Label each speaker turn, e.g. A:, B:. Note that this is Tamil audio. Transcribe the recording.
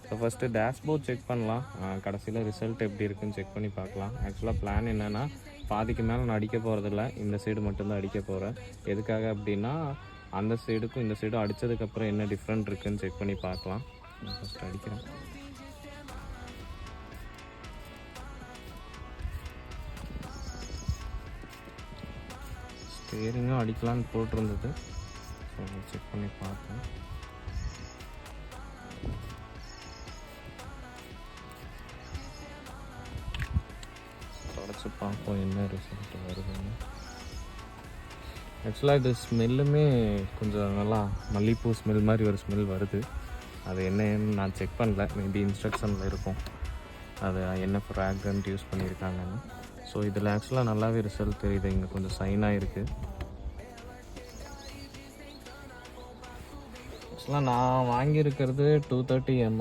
A: ஸோ ஃபஸ்ட்டு டேஷ்போர்ட் செக் பண்ணலாம், கடைசியில் ரிசல்ட் எப்படி இருக்குன்னு செக் பண்ணி பார்க்கலாம். ஆக்சுவலாக பிளான் என்னென்னா பாதிக்கு மேலே நான் அடிக்க போகிறதில்ல, இந்த சைடு மட்டும்தான் அடிக்க போகிறேன். எதுக்காக அப்படின்னா அந்த சைடுக்கும் இந்த சைடும் அடித்ததுக்கப்புறம் என்ன டிஃப்ரெண்ட் இருக்குதுன்னு செக் பண்ணி பார்க்கலாம். நான் ஃபஸ்ட்டு அடிக்கிறேன். ஸ்டேரிங்கும் அடிக்கலான்னு போட்டிருந்தது, ஸோ செக் பண்ணி பார்த்தேன். தொடச்சி பார்ப்போம் என்ன ரிசல்ட் வருதுன்னு. ஆக்சுவலாக இது ஸ்மெல்லுமே கொஞ்சம் நல்லா மல்லிகைப்பூ ஸ்மெல் மாதிரி ஒரு ஸ்மெல் வருது. அது என்னன்னு நான் செக் பண்ணல, மேபி இன்ஸ்ட்ரக்ஷனில் இருக்கும் அது என்ன ஃப்ராக்ரண்ட் யூஸ் பண்ணியிருக்காங்கன்னு. ஸோ இதில் ஆக்சுவலாக நல்லாவே ரிசல்ட் தெரியுது, இங்கே கொஞ்சம் சைனாக இருக்குது. ஆக்சுவலாக நான் வாங்கியிருக்கிறது 230 ml.